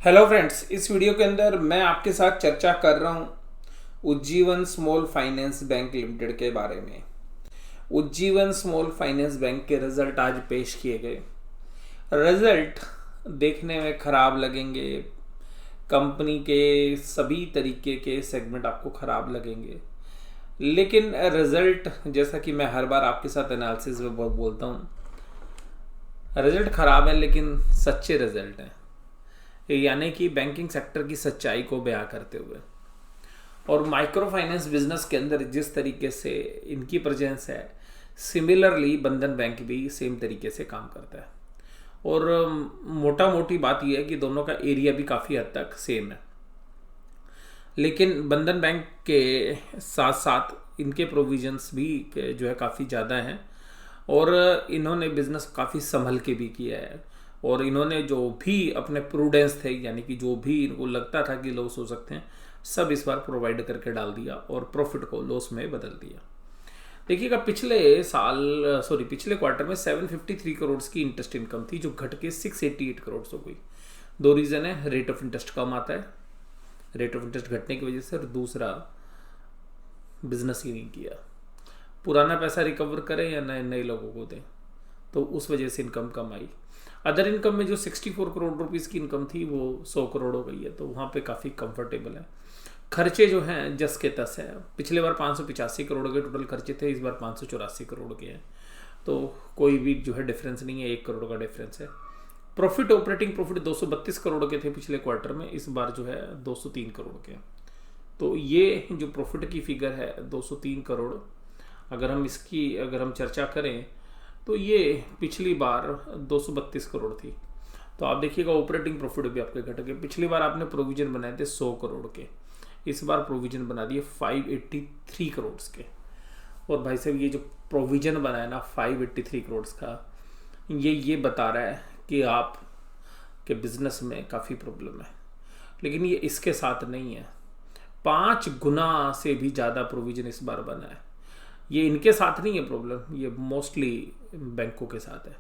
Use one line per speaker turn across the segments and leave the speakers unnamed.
Hello friends, इस video के अंदर मैं आपके साथ चर्चा कर रहा हूं Ujjivan small finance bank limited के बारे में। उज्जीवन स्मॉल फाइनेंस बैंक के रिजल्ट आज पेश किए गए। रिजल्ट देखने में खराब लगेंगे, कंपनी के सभी तरीके के सेगमेंट आपको खराब लगेंगे, लेकिन रिजल्ट जैसा कि मैं हर बार आपके साथ एनालिसिस में बोलता हूँ, रिजल्ट खराब है लेकिन सच्चे रिजल्ट हैं, यानी कि बैंकिंग सेक्टर की सच्चाई को बयां करते हुए। और माइक्रो फाइनेंस बिजनेस के अंदर जिस तरीके से इनकी प्रेजेंस है, सिमिलरली बंधन बैंक भी सेम तरीके से काम करता है। और मोटा मोटी बात यह है कि दोनों का एरिया भी काफ़ी हद तक सेम है, लेकिन बंधन बैंक के साथ साथ इनके प्रोविजंस भी जो है काफ़ी ज़्यादा हैं और इन्होंने बिजनेस काफ़ी संभल के भी किया है। और इन्होंने जो भी अपने प्रूडेंस थे, यानी कि जो भी इनको लगता था कि लॉस हो सकते हैं, सब इस बार प्रोवाइड करके डाल दिया और प्रॉफिट को लॉस में बदल दिया। देखिएगा, पिछले क्वार्टर में 753 करोड़ की इंटरेस्ट इनकम थी, जो घट के 688 करोड़ हो गई। दो रीज़न है, रेट ऑफ इंटरेस्ट कम आता है, रेट ऑफ इंटरेस्ट घटने की वजह से, और दूसरा बिजनेस ही नहीं किया। पुराना पैसा रिकवर करें या नए नए लोगों को दें, तो उस वजह से इनकम कम आई। अदर इनकम में जो 64 करोड़ रुपीस की इनकम थी वो 100 करोड़ हो गई है, तो वहाँ पे काफ़ी कंफर्टेबल है। खर्चे जो हैं जस के तस है। पिछले बार 585 करोड़ के टोटल खर्चे थे, इस बार 584 करोड़ के हैं, तो कोई भी जो है डिफरेंस नहीं है, 1 करोड़ का डिफरेंस है। प्रॉफिट, ऑपरेटिंग प्रॉफिट 232 करोड़ के थे पिछले क्वार्टर में, इस बार जो है 203 करोड़ के। तो ये जो प्रॉफिट की फिगर है 203 करोड़, अगर हम चर्चा करें तो ये पिछली बार 232 करोड़ थी। तो आप देखिएगा ऑपरेटिंग प्रॉफिट भी आपके घट गए। पिछली बार आपने प्रोविजन बनाए थे 100 करोड़ के, इस बार प्रोविजन बना दिए 583 करोड़ के। और भाई साहब, ये जो प्रोविजन बनाया ना 583 करोड़ का, ये बता रहा है कि आप के बिजनेस में काफ़ी प्रॉब्लम है। लेकिन ये इसके साथ नहीं है, 5 गुना से भी ज़्यादा प्रोविजन इस बार बना है। ये इनके साथ नहीं है प्रॉब्लम, ये मोस्टली बैंकों के साथ है।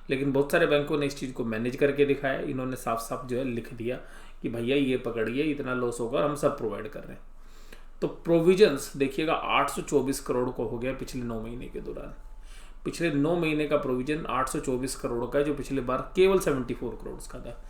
लेकिन बहुत सारे बैंकों ने इस चीज़ को मैनेज करके दिखाया। इन्होंने साफ साफ जो है लिख दिया कि भैया ये पकड़िए, इतना लॉस होगा और हम सब प्रोवाइड कर रहे हैं। तो प्रोविजंस देखिएगा 824 करोड़ को हो गया पिछले 9 महीने के दौरान। पिछले 9 महीने का प्रोविजन 824 करोड़ का, जो पिछले बार केवल 74 करोड़ का था।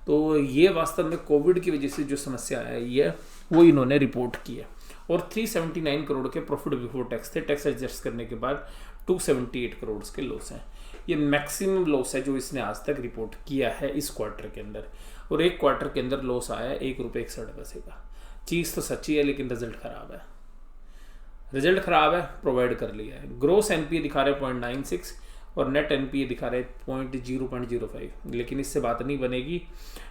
तो ये वास्तव में कोविड की वजह से जो समस्या आई है वो इन्होंने रिपोर्ट की है। और 379 करोड़ के प्रॉफिट बिफोर टैक्स थे, टैक्स एडजस्ट करने के बाद 278 करोड़ के लॉस हैं। ये मैक्सिमम लॉस है जो इसने आज तक रिपोर्ट किया है इस क्वार्टर के अंदर। और एक क्वार्टर के अंदर लॉस आया है 1 रुपये 61 पैसे का। चीज़ तो सच्ची है, लेकिन रिजल्ट खराब है। रिजल्ट खराब है, प्रोवाइड कर लिया है। ग्रोस एनपीए दिखा रहे 0.96 और नेट एनपीए दिखा रहे 0.05। लेकिन इससे बात नहीं बनेगी।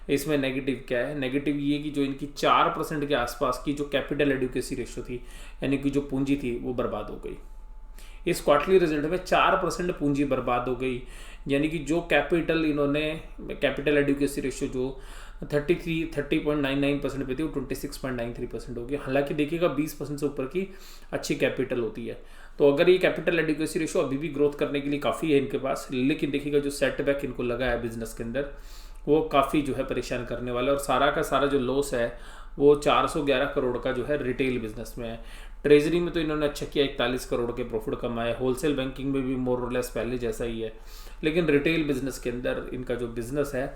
इसमें नेगेटिव क्या है? नेगेटिव ये कि जो इनकी 4% के आसपास की जो कैपिटल एडिक्वेसी रेशियो थी, यानी कि जो पूंजी थी, वो बर्बाद हो गई। इस क्वार्टरली रिजल्ट में 4% पूंजी बर्बाद हो गई, यानी कि जो कैपिटल एडिक्वेसी रेशियो जो 30.99% पे थी, वो 26.93% हो गई। हालांकि देखिएगा 20% से ऊपर की अच्छी कैपिटल होती है। तो अगर ये कैपिटल एडिक्वेसी रेशियो अभी भी ग्रोथ करने के लिए काफ़ी है इनके पास, लेकिन देखिएगा जो सेटबैक इनको लगा है बिजनेस के अंदर, वो काफ़ी जो है परेशान करने वाला है। और सारा का सारा जो लॉस है वो 411 करोड़ का जो है रिटेल बिजनेस में है। ट्रेजरी में तो इन्होंने अच्छा किया, 41 करोड़ के प्रॉफिट कमाए। होलसेल बैंकिंग में भी मोर और लेस पहले जैसा ही है, लेकिन रिटेल बिजनेस के अंदर इनका जो बिजनेस है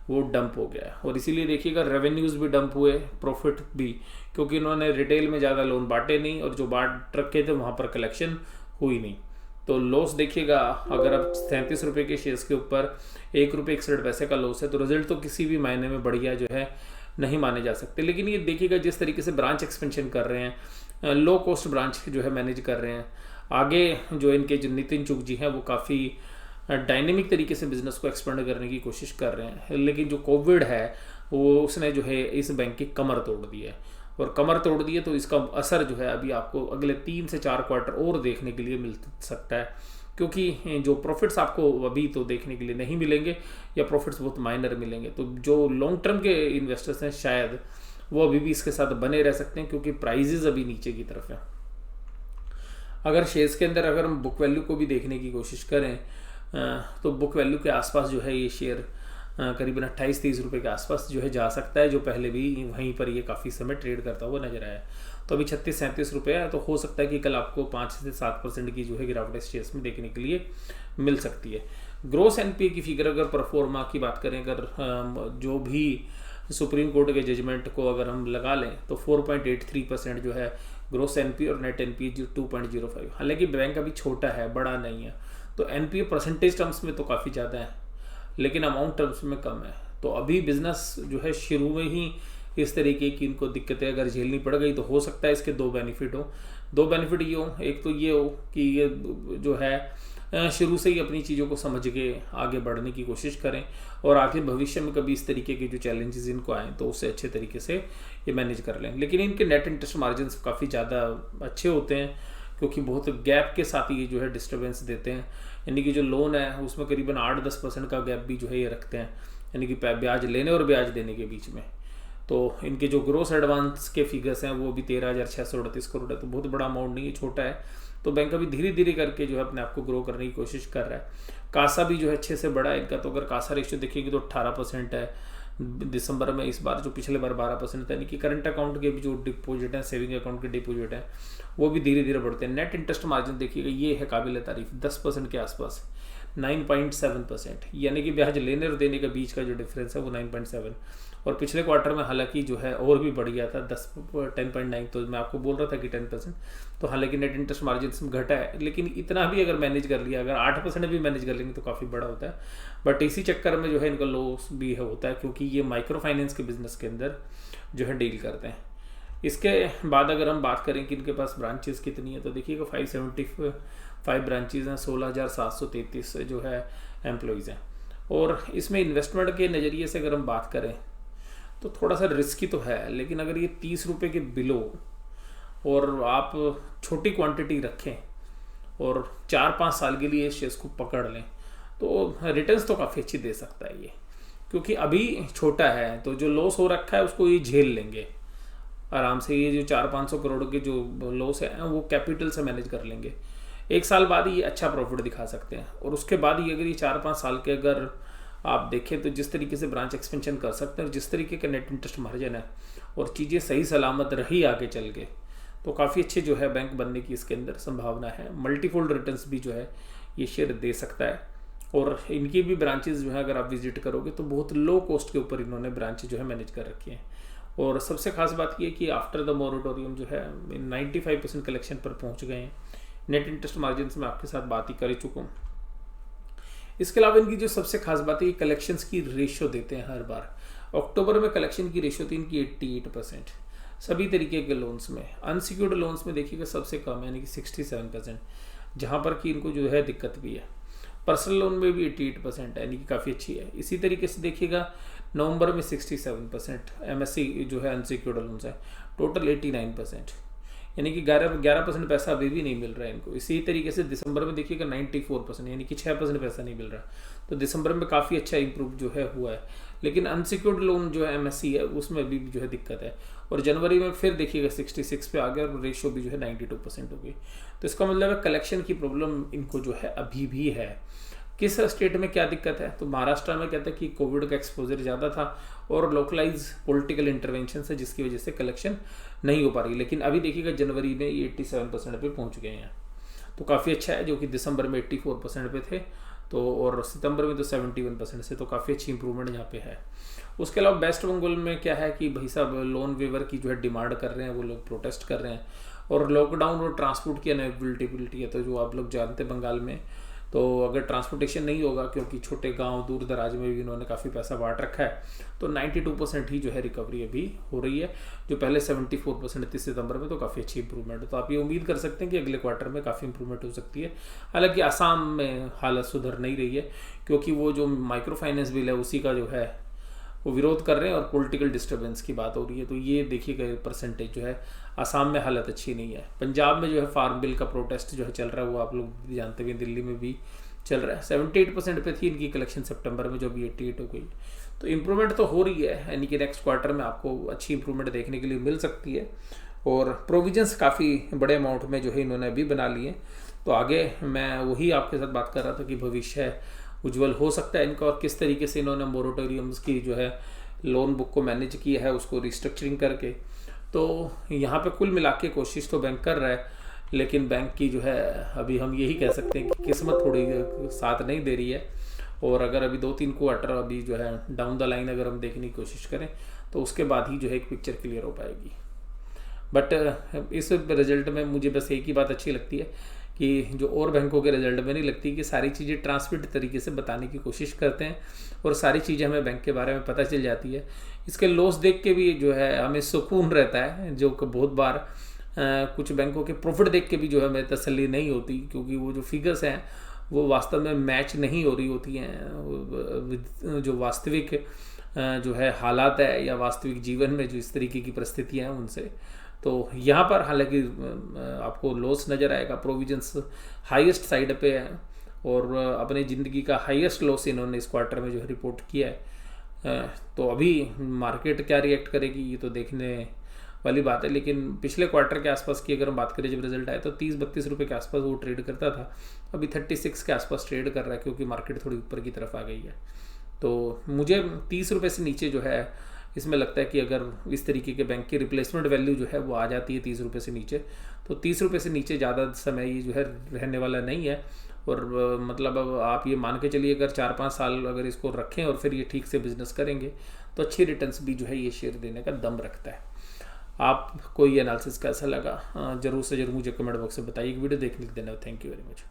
वो डंप हो गया। और इसीलिए देखिएगा रेवेन्यूज़ भी डंप हुए, प्रॉफिट भी, क्योंकि इन्होंने रिटेल में ज़्यादा लोन बांटे नहीं और जो बांट रखे थे वहाँ पर कलेक्शन हुई नहीं। तो लॉस देखिएगा, अगर अब 37 रुपये के शेयर्स के ऊपर 1 रुपये 61 पैसे का लॉस है, तो रिजल्ट तो किसी भी मायने में बढ़िया जो है नहीं माने जा सकते। लेकिन ये देखिएगा जिस तरीके से ब्रांच एक्सपेंशन कर रहे हैं, लो कॉस्ट ब्रांच जो है मैनेज कर रहे हैं। आगे जो इनके जो नितिन चुग जी हैं वो काफ़ी डायनेमिक तरीके से बिजनेस को एक्सपेंड करने की कोशिश कर रहे हैं। लेकिन जो कोविड है वो उसने जो है इस बैंक की कमर तोड़ दी है, और कमर तोड़ दी है तो इसका असर जो है अभी आपको अगले 3 से 4 क्वार्टर और देखने के लिए मिल सकता है। क्योंकि जो प्रॉफिट्स आपको अभी तो देखने के लिए नहीं मिलेंगे, या प्रॉफिट्स बहुत माइनर मिलेंगे, तो जो लॉन्ग टर्म के इन्वेस्टर्स हैं शायद वो अभी भी इसके साथ बने रह सकते हैं, क्योंकि प्राइजेज अभी नीचे की तरफ है। अगर शेयर्स के अंदर अगर हम बुक वैल्यू को भी देखने की कोशिश करें, तो बुक वैल्यू के आसपास जो है ये शेयर करीबन 28-30 रुपये के आसपास जो है जा सकता है, जो पहले भी वहीं पर ये काफ़ी समय ट्रेड करता हुआ नजर आया। तो अभी 36-37 रुपये है, तो हो सकता है कि कल आपको 5 से 7% की जो है गिरावट शेयर्स में देखने के लिए मिल सकती है। ग्रोस एनपीए की फिगर अगर परफॉर्मा की बात करें, अगर जो भी सुप्रीम कोर्ट के जजमेंट को अगर हम लगा लें तो 4.83% जो है ग्रोस एनपीए और नेट एनपीए जो 2.05। हालांकि बैंक अभी छोटा है, बड़ा नहीं है, तो एनपीए परसेंटेज टर्म्स में तो काफ़ी ज़्यादा है, लेकिन अमाउंट टर्म्स में कम है। तो अभी बिजनेस जो है शुरू में ही इस तरीके की इनको दिक्कतें अगर झेलनी पड़ गई तो हो सकता है इसके दो बेनिफिट हो। दो बेनिफिट ये हो, एक तो ये हो कि ये जो है शुरू से ही अपनी चीज़ों को समझ के आगे बढ़ने की कोशिश करें, और आगे भविष्य में कभी इस तरीके के जो चैलेंजेस इनको आएँ तो उससे अच्छे तरीके से ये मैनेज कर लें। लेकिन इनके नेट इंटरेस्ट मार्जिन काफ़ी ज़्यादा अच्छे होते हैं, क्योंकि बहुत गैप के साथ ये जो है डिस्टर्बेंस देते हैं। यानी कि जो लोन है उसमें करीबन 8-10% का गैप भी जो है ये रखते हैं, यानी कि ब्याज लेने और ब्याज देने के बीच में। तो इनके जो ग्रोस एडवांस के फिगर्स हैं वो भी 13,638 करोड़ है, तो बहुत बड़ा अमाउंट नहीं है, छोटा है। तो बैंक अभी धीरे धीरे करके जो है अपने आप को ग्रो करने की कोशिश कर रहा है। कासा भी जो है अच्छे से बड़ा है इनका, तो अगर कासा रेशियो देखिएगी तो 18% है दिसंबर में, इस बार जो पिछले बार 12% था। यानी कि करंट अकाउंट के भी जो डिपॉजिट हैं, सेविंग अकाउंट के डिपॉजिट हैं, वो भी धीरे धीरे बढ़ते हैं। नेट इंटरेस्ट मार्जिन देखिएगा, ये है काबिल तारीफ, 10% के आसपास, 9.7%, यानी कि ब्याज लेने और देने के बीच का जो डिफरेंस है वो 9.7। और पिछले क्वार्टर में हालांकि जो है और भी बढ़ गया था 10.9, तो मैं आपको बोल रहा था कि 10%। तो हालांकि नेट इंटरेस्ट मार्जिन घटा है, लेकिन इतना भी अगर मैनेज कर लिया, अगर 8% भी मैनेज कर लेंगे तो काफ़ी बड़ा होता है। बट इसी चक्कर में जो है इनका लॉस भी होता है, क्योंकि ये माइक्रो फाइनेंस के बिजनेस के अंदर जो है डील करते हैं। इसके बाद अगर हम बात करें कि इनके पास ब्रांचेस कितनी है, तो देखिएगा 575 ब्रांचेज हैं, 16,733 जो है एम्प्लॉयज़ हैं। और इसमें इन्वेस्टमेंट के नज़रिए से अगर हम बात करें तो थोड़ा सा रिस्की तो है, लेकिन अगर ये 30 रुपये के बिलो और आप छोटी क्वांटिटी रखें और 4-5 साल के लिए शेयर्स को पकड़ लें तो रिटर्न्स तो काफ़ी अच्छी दे सकता है ये, क्योंकि अभी छोटा है, तो जो लॉस हो रखा है उसको ये झेल लेंगे आराम से। ये जो 400-500 करोड़ के जो लॉस है वो कैपिटल से मैनेज कर लेंगे। 1 साल बाद ये अच्छा प्रॉफिट दिखा सकते हैं, और उसके बाद ही अगर ये 4-5 साल के अगर आप देखें तो जिस तरीके से ब्रांच एक्सपेंशन कर सकते हैं और जिस तरीके का नेट इंटरेस्ट मार्जिन है और चीज़ें सही सलामत रही आगे चल के, तो काफ़ी अच्छे जो है बैंक बनने की इसके अंदर संभावना है। मल्टीफोल्ड रिटर्न्स भी जो है ये शेयर दे सकता है। और इनकी भी ब्रांचेज जो है अगर आप विजिट करोगे तो बहुत लो कॉस्ट के ऊपर इन्होंने ब्रांच जो है मैनेज कर रखी हैं। और सबसे खास बात यह कि आफ्टर द मोरेटोरियम जो है 95% कलेक्शन पर पहुँच गए हैं। नेट इंटरेस्ट मार्जिन मैं आपके साथ बात ही कर चुका हूँ। इसके अलावा इनकी जो सबसे खास बात है, ये कलेक्शंस की रेशियो देते हैं हर बार। अक्टूबर में कलेक्शन की रेशियो थी इनकी 88%, सभी तरीके के लोन्स में। अनसिक्योर्ड लोन्स में देखिएगा सबसे कम है, यानी कि 67%, जहाँ पर कि इनको जो है दिक्कत भी है। पर्सनल लोन में भी 88% है, यानी कि काफ़ी अच्छी है। इसी तरीके से देखिएगा नवंबर में 67% एमएससी जो है अनसिक्योर्ड लोन्स है, टोटल 89%, यानी कि 11% पैसा अभी भी नहीं मिल रहा है इनको। इसी तरीके से दिसंबर में देखिएगा 94%, यानी कि 6% पैसा नहीं मिल रहा। तो दिसंबर में काफ़ी अच्छा इंप्रूव जो है हुआ है। लेकिन अनसिक्योर्ड लोन जो है एमएससी है उसमें अभी भी जो है दिक्कत है। और जनवरी में फिर देखिएगा 66 पे आ गया और रेशियो भी जो है 92% हो गई। तो इसका मतलब है कलेक्शन की प्रॉब्लम इनको जो है अभी भी है। किस स्टेट में क्या दिक्कत है, तो महाराष्ट्र में कहते हैं कि कोविड का एक्सपोजर ज़्यादा था और लोकलाइज पॉलिटिकल इंटरवेंशन है, जिसकी वजह से कलेक्शन नहीं हो पा रही। लेकिन अभी देखिएगा जनवरी में ये 87% पे पहुंच गए हैं, तो काफ़ी अच्छा है, जो कि दिसंबर में 84% पे थे, तो और सितंबर में तो 71% से, तो काफ़ी अच्छी इंप्रूवमेंट यहाँ पे है। उसके अलावा वेस्ट बंगाल में क्या है कि भाई साहब लोन वेवर की जो है डिमांड कर रहे हैं, वो लोग प्रोटेस्ट कर रहे हैं। और लॉकडाउन और ट्रांसपोर्ट की अनअवेलेबिलिटी है, तो जो आप लोग जानते हैं बंगाल में, तो अगर ट्रांसपोर्टेशन नहीं होगा, क्योंकि छोटे गांव दूर दराज में भी इन्होंने काफ़ी पैसा बांट रखा है, तो 92% ही जो है रिकवरी अभी हो रही है, जो पहले 74% थी सितंबर में। तो काफ़ी अच्छी इंप्रूवमेंट है। तो आप ये उम्मीद कर सकते हैं कि अगले क्वार्टर में काफ़ी इंप्रूवमेंट हो सकती है। हालांकि आसाम में हालत सुधर नहीं रही है, क्योंकि वो जो माइक्रो फाइनेंस बिल है उसी का जो है वो विरोध कर रहे हैं और पॉलिटिकल डिस्टर्बेंस की बात हो रही है। तो ये देखिएगा परसेंटेज जो है आसाम में हालत अच्छी नहीं है। पंजाब में जो है फार्म बिल का प्रोटेस्ट जो है चल रहा है, वो आप लोग जानते हुए दिल्ली में भी चल रहा है। 78% पे थी इनकी कलेक्शन सितंबर में, जो भी 88 हो गई। तो इम्प्रूवमेंट तो हो रही है, यानी कि नेक्स्ट क्वार्टर में आपको अच्छी इंप्रूवमेंट देखने के लिए मिल सकती है। और प्रोविजंस काफ़ी बड़े अमाउंट में जो है इन्होंने अभी बना लिए। तो आगे मैं वही आपके साथ बात कर रहा था कि भविष्य उज्जवल हो सकता है इनका, और किस तरीके से इन्होंने मोरेटोरियम्स की जो है लोन बुक को मैनेज किया है उसको रिस्ट्रक्चरिंग करके। तो यहाँ पे कुल मिला के कोशिश तो बैंक कर रहा है, लेकिन बैंक की जो है अभी हम यही कह सकते हैं कि किस्मत थोड़ी साथ नहीं दे रही है। और अगर अभी 2-3 क्वार्टर अभी जो है डाउन द लाइन अगर हम देखने की कोशिश करें तो उसके बाद ही जो है एक पिक्चर क्लियर हो पाएगी। बट इस रिजल्ट में मुझे बस एक ही बात अच्छी लगती है कि जो और बैंकों के रिजल्ट में नहीं लगती कि सारी चीज़ें ट्रांसपेरेंट तरीके से बताने की कोशिश करते हैं और सारी चीज़ें हमें बैंक के बारे में पता चल जाती है। इसके लॉस देख के भी जो है हमें सुकून रहता है, जो कि बहुत बार कुछ बैंकों के प्रॉफिट देख के भी जो है हमें तसल्ली नहीं होती, क्योंकि वो जो फिगर्स हैं वो वास्तव में मैच नहीं हो रही होती हैं जो वास्तविक जो है हालात है या वास्तविक जीवन में जो इस तरीके की परिस्थितियाँ हैं उनसे। तो यहाँ पर हालांकि आपको लॉस नज़र आएगा, प्रोविजंस हाईएस्ट साइड पे है और अपने ज़िंदगी का हाईएस्ट लॉस इन्होंने इस क्वार्टर में जो है रिपोर्ट किया है। तो अभी मार्केट क्या रिएक्ट करेगी ये तो देखने वाली बात है, लेकिन पिछले क्वार्टर के आसपास की अगर हम बात करें जब रिजल्ट आया तो 30-32 रुपये के आसपास वो ट्रेड करता था, अभी 36 के आसपास ट्रेड कर रहा है क्योंकि मार्केट थोड़ी ऊपर की तरफ आ गई है। तो मुझे 30 रुपये से नीचे जो है इसमें लगता है कि अगर इस तरीके के बैंक की रिप्लेसमेंट वैल्यू जो है वो आ जाती है 30 रुपये से नीचे, तो 30 रुपये से नीचे ज़्यादा समय ये जो है रहने वाला नहीं है। और मतलब अब आप ये मान के चलिए अगर 4-5 साल अगर इसको रखें और फिर ये ठीक से बिजनेस करेंगे तो अच्छी रिटर्न्स भी जो है ये शेयर देने का दम रखता है। आपको ये एनालिसिस कैसा लगा जरूर से जरूर मुझे कमेंट बॉक्स में बताइए। वीडियो देखने के लिए धन्यवाद। Thank you very much.